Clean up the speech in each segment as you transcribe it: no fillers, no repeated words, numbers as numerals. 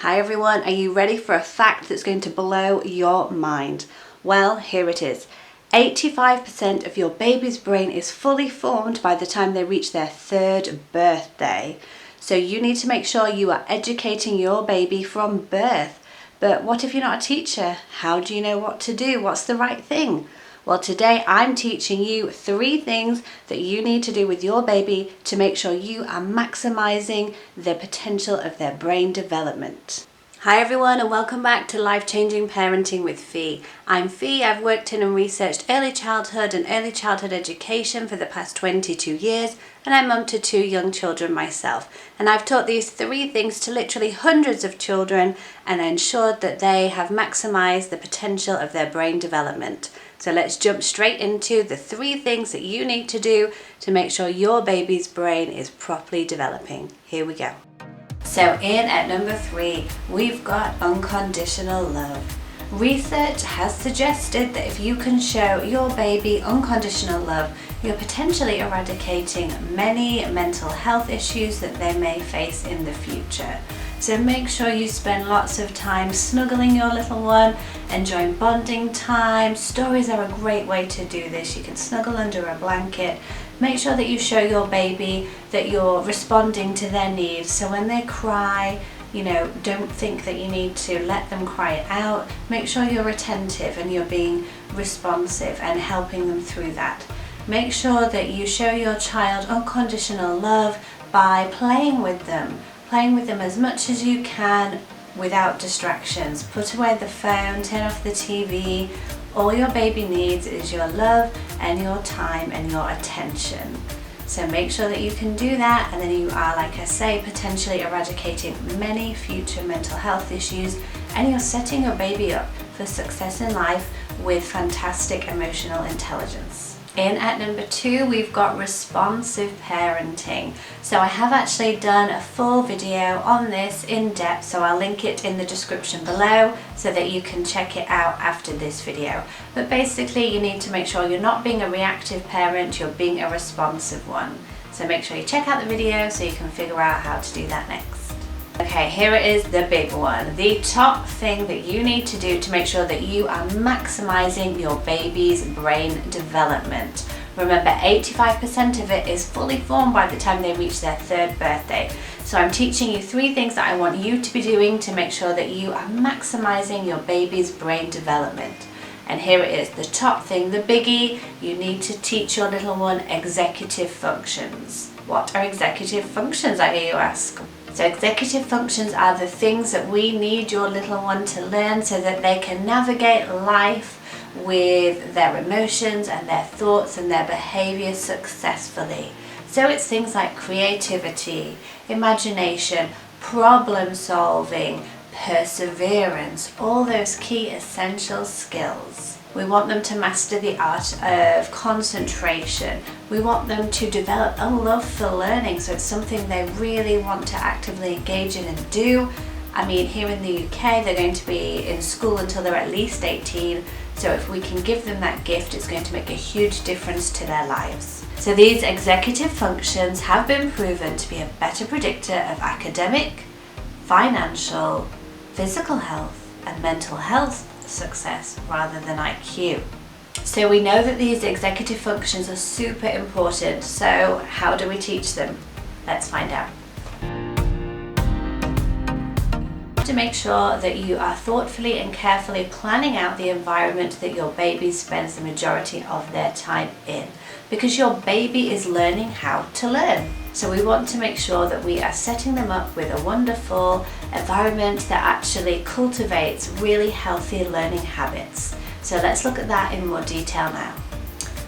Hi everyone, are you ready for a fact that's going to blow your mind? Well, here it is. 85% of your baby's brain is fully formed by the time they reach their 3rd birthday. So you need to make sure you are educating your baby from birth. But what if you're not a teacher? How do you know what to do? What's the right thing? Well, today I'm teaching you 3 things that you need to do with your baby to make sure you are maximizing the potential of their brain development. Hi everyone, and welcome back to Life Changing Parenting with Fee. I'm Fee. I've worked in and researched early childhood and early childhood education for the past 22 years, and I'm mum to 2 young children myself. And I've taught these 3 things to literally hundreds of children and ensured that they have maximized the potential of their brain development. So let's jump straight into the 3 things that you need to do to make sure your baby's brain is properly developing. Here we go. So in at number 3, we've got unconditional love. Research has suggested that if you can show your baby unconditional love, you're potentially eradicating many mental health issues that they may face in the future. So make sure you spend lots of time snuggling your little one, enjoying bonding time. Stories are a great way to do this. You can snuggle under a blanket. Make sure that you show your baby that you're responding to their needs. So when they cry, don't think that you need to let them cry it out. Make sure you're attentive and you're being responsive and helping them through that. Make sure that you show your child unconditional love by playing with them. Playing with them as much as you can without distractions. Put away the phone, turn off the TV. All your baby needs is your love and your time and your attention. So make sure that you can do that, and then you are, like I say, potentially eradicating many future mental health issues, and you're setting your baby up for success in life with fantastic emotional intelligence. In at number 2, we've got responsive parenting. So I have actually done a full video on this in depth, so I'll link it in the description below so that you can check it out after this video. But basically you need to make sure you're not being a reactive parent, you're being a responsive one. So make sure you check out the video so you can figure out how to do that next. Okay, here it is, the big one. The top thing that you need to do to make sure that you are maximizing your baby's brain development. Remember, 85% of it is fully formed by the time they reach their 3rd birthday. So I'm teaching you 3 things that I want you to be doing to make sure that you are maximizing your baby's brain development. And here it is, the top thing, the biggie. You need to teach your little one executive functions. What are executive functions, I hear you ask? So executive functions are the things that we need your little one to learn so that they can navigate life with their emotions and their thoughts and their behavior successfully. So it's things like creativity, imagination, problem solving, perseverance, all those key essential skills. We want them to master the art of concentration. We want them to develop a love for learning, so it's something they really want to actively engage in and do. I mean, here in the UK, they're going to be in school until they're at least 18, so if we can give them that gift, it's going to make a huge difference to their lives. So these executive functions have been proven to be a better predictor of academic, financial, physical health, and mental health success rather than IQ. So we know that these executive functions are super important. So how do we teach them? Let's find out. To make sure that you are thoughtfully and carefully planning out the environment that your baby spends the majority of their time in, because your baby is learning how to learn. So we want to make sure that we are setting them up with a wonderful environment that actually cultivates really healthy learning habits. So let's look at that in more detail now.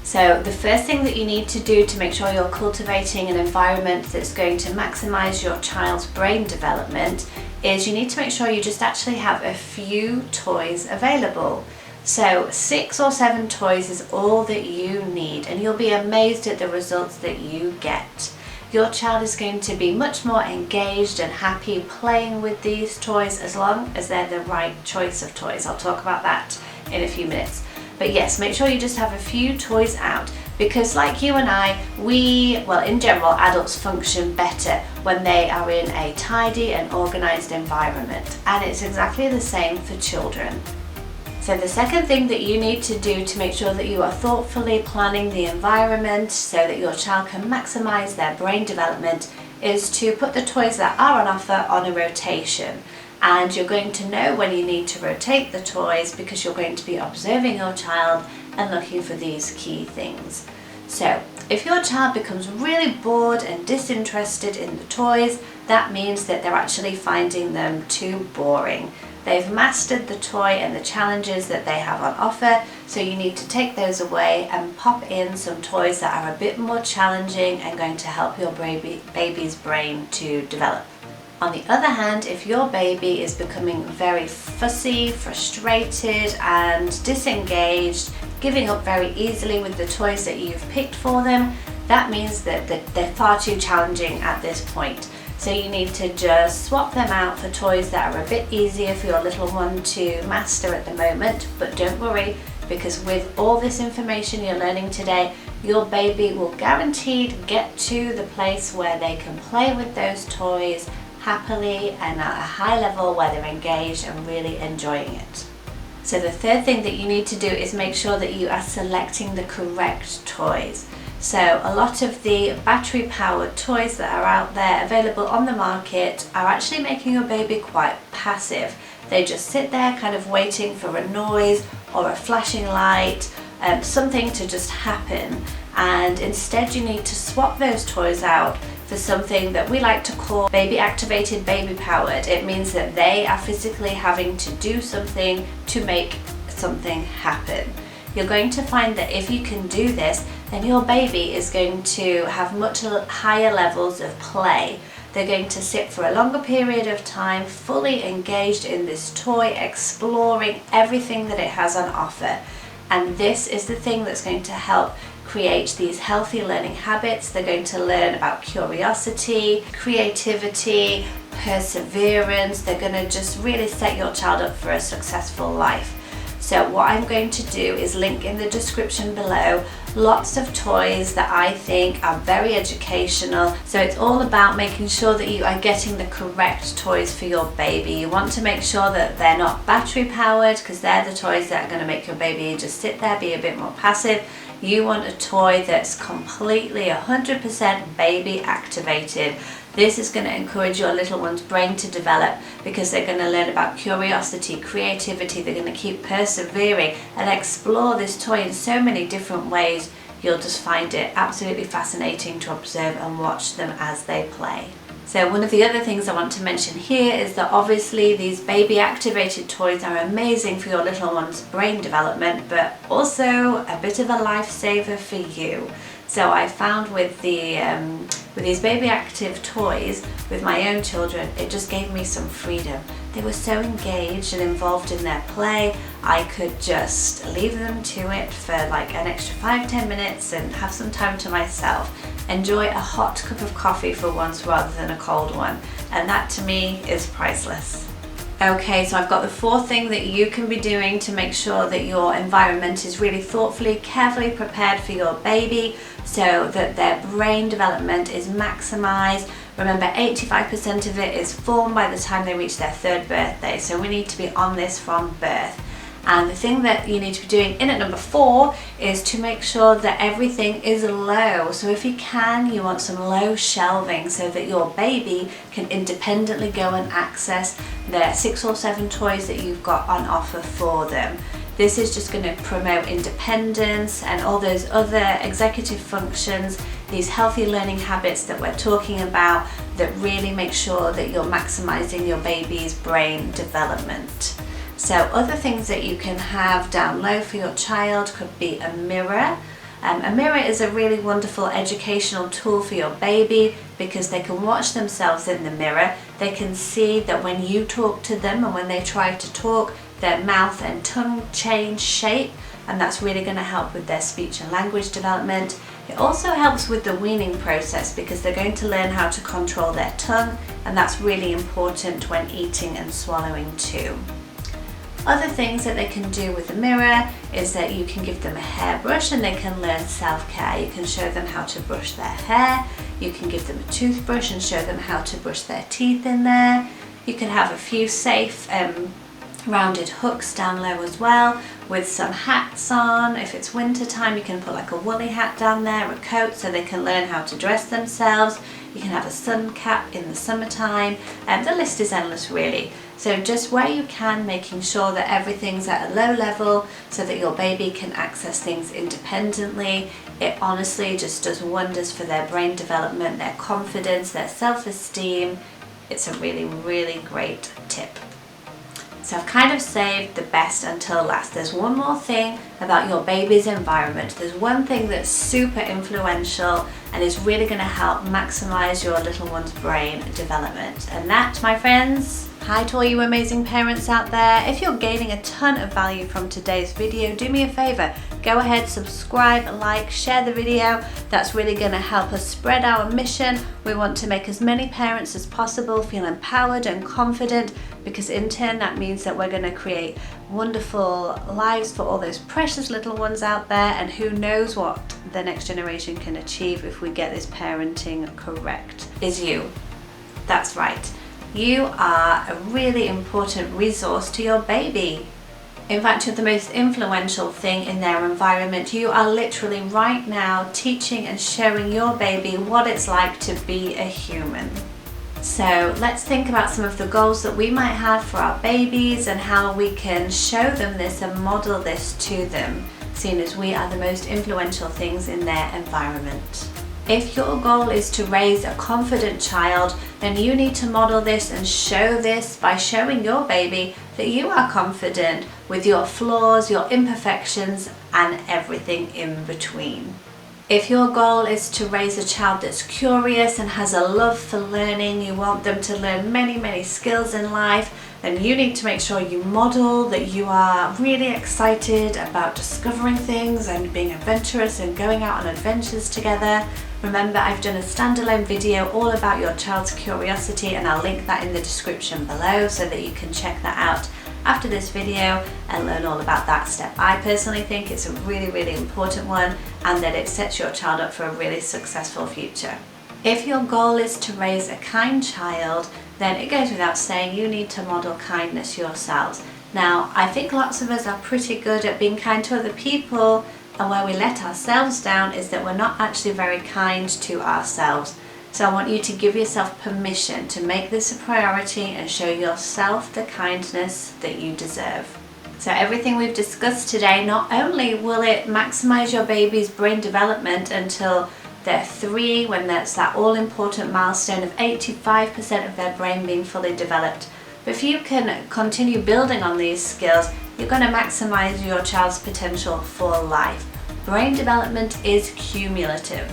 So the first thing that you need to do to make sure you're cultivating an environment that's going to maximize your child's brain development is you need to make sure you just actually have a few toys available. So 6 or 7 toys is all that you need, and you'll be amazed at the results that you get. Your child is going to be much more engaged and happy playing with these toys as long as they're the right choice of toys. I'll talk about that in a few minutes. But yes, make sure you just have a few toys out. because like you and I, in general, adults function better when they are in a tidy and organised environment, and it's exactly the same for children. So the second thing that you need to do to make sure that you are thoughtfully planning the environment so that your child can maximise their brain development is to put the toys that are on offer on a rotation. And you're going to know when you need to rotate the toys because you're going to be observing your child and looking for these key things. So if your child becomes really bored and disinterested in the toys, that means that they're actually finding them too boring. They've mastered the toy and the challenges that they have on offer, so you need to take those away and pop in some toys that are a bit more challenging and going to help your baby's brain to develop. On the other hand, if your baby is becoming very fussy, frustrated and disengaged, giving up very easily with the toys that you've picked for them, that means that they're far too challenging at this point. So you need to just swap them out for toys that are a bit easier for your little one to master at the moment. But don't worry, because with all this information you're learning today, your baby will guaranteed get to the place where they can play with those toys happily and at a high level where they're engaged and really enjoying it. So the third thing that you need to do is make sure that you are selecting the correct toys. So a lot of the battery powered toys that are out there available on the market are actually making your baby quite passive. They just sit there kind of waiting for a noise or a flashing light, something to just happen. And instead you need to swap those toys out for something that we like to call baby activated, baby powered. It means that they are physically having to do something to make something happen. You're going to find that if you can do this, then your baby is going to have much higher levels of play. They're going to sit for a longer period of time, fully engaged in this toy, exploring everything that it has on offer. And this is the thing that's going to help create these healthy learning habits. They're going to learn about curiosity, creativity, perseverance. They're going to just really set your child up for a successful life. So what I'm going to do is link in the description below lots of toys that I think are very educational. So it's all about making sure that you are getting the correct toys for your baby. You want to make sure that they're not battery powered, because they're the toys that are going to make your baby just sit there, be a bit more passive. You want a toy that's completely 100% baby activated. This is going to encourage your little one's brain to develop because they're going to learn about curiosity, creativity. They're going to keep persevering and explore this toy in so many different ways. You'll just find it absolutely fascinating to observe and watch them as they play. So one of the other things I want to mention here is that obviously these baby activated toys are amazing for your little one's brain development, but also a bit of a lifesaver for you. So I found with these baby active toys with my own children, it just gave me some freedom. They were so engaged and involved in their play. I could just leave them to it for like an extra 5-10 minutes and have some time to myself. Enjoy a hot cup of coffee for once rather than a cold one. And that to me is priceless. Okay, so I've got the fourth thing that you can be doing to make sure that your environment is really thoughtfully, carefully prepared for your baby so that their brain development is maximised. Remember, 85% of it is formed by the time they reach their 3rd birthday, so we need to be on this from birth. And the thing that you need to be doing in at number 4 is to make sure that everything is low. So if you can, you want some low shelving so that your baby can independently go and access the 6 or 7 toys that you've got on offer for them. This is just going to promote independence and all those other executive functions, these healthy learning habits that we're talking about that really make sure that you're maximizing your baby's brain development. So other things that you can have down low for your child could be a mirror. A mirror is a really wonderful educational tool for your baby because they can watch themselves in the mirror. They can see that when you talk to them and when they try to talk, their mouth and tongue change shape, and that's really going to help with their speech and language development. It also helps with the weaning process because they're going to learn how to control their tongue, and that's really important when eating and swallowing too. Other things that they can do with the mirror is that you can give them a hairbrush and they can learn self-care. You can show them how to brush their hair. You can give them a toothbrush and show them how to brush their teeth in there. You can have a few safe rounded hooks down low as well, with some hats on. If it's winter time, you can put like a woolly hat down there, a coat, so they can learn how to dress themselves. You can have a sun cap in the summertime, and the list is endless really. So just where you can, making sure that everything's at a low level so that your baby can access things independently. It honestly just does wonders for their brain development, their confidence, their self-esteem. It's a really, really great tip. So I've kind of saved the best until last. There's one more thing about your baby's environment. There's one thing that's super influential and is really going to help maximize your little one's brain development. And that, my friends, hi to all you amazing parents out there. If you're gaining a ton of value from today's video, do me a favor. Go ahead, subscribe, like, share the video. That's really going to help us spread our mission. We want to make as many parents as possible feel empowered and confident, because in turn that means that we're going to create wonderful lives for all those precious little ones out there, and who knows what the next generation can achieve if we get this parenting correct. Is you. That's right. You are a really important resource to your baby. In fact, you're the most influential thing in their environment. You are literally right now teaching and showing your baby what it's like to be a human. So let's think about some of the goals that we might have for our babies and how we can show them this and model this to them, seeing as we are the most influential things in their environment. If your goal is to raise a confident child, then you need to model this and show this by showing your baby that you are confident with your flaws, your imperfections, and everything in between. If your goal is to raise a child that's curious and has a love for learning, you want them to learn many, many skills in life, then you need to make sure you model that you are really excited about discovering things and being adventurous and going out on adventures together. Remember, I've done a standalone video all about your child's curiosity, and I'll link that in the description below so that you can check that out after this video and learn all about that step. I personally think it's a really, really important one, and that it sets your child up for a really successful future. If your goal is to raise a kind child, then it goes without saying you need to model kindness yourselves. Now, I think lots of us are pretty good at being kind to other people, and where we let ourselves down is that we're not actually very kind to ourselves. So I want you to give yourself permission to make this a priority and show yourself the kindness that you deserve. So everything we've discussed today, not only will it maximize your baby's brain development until they're 3, when that's that all-important milestone of 85% of their brain being fully developed, but if you can continue building on these skills, you're going to maximize your child's potential for life. Brain development is cumulative.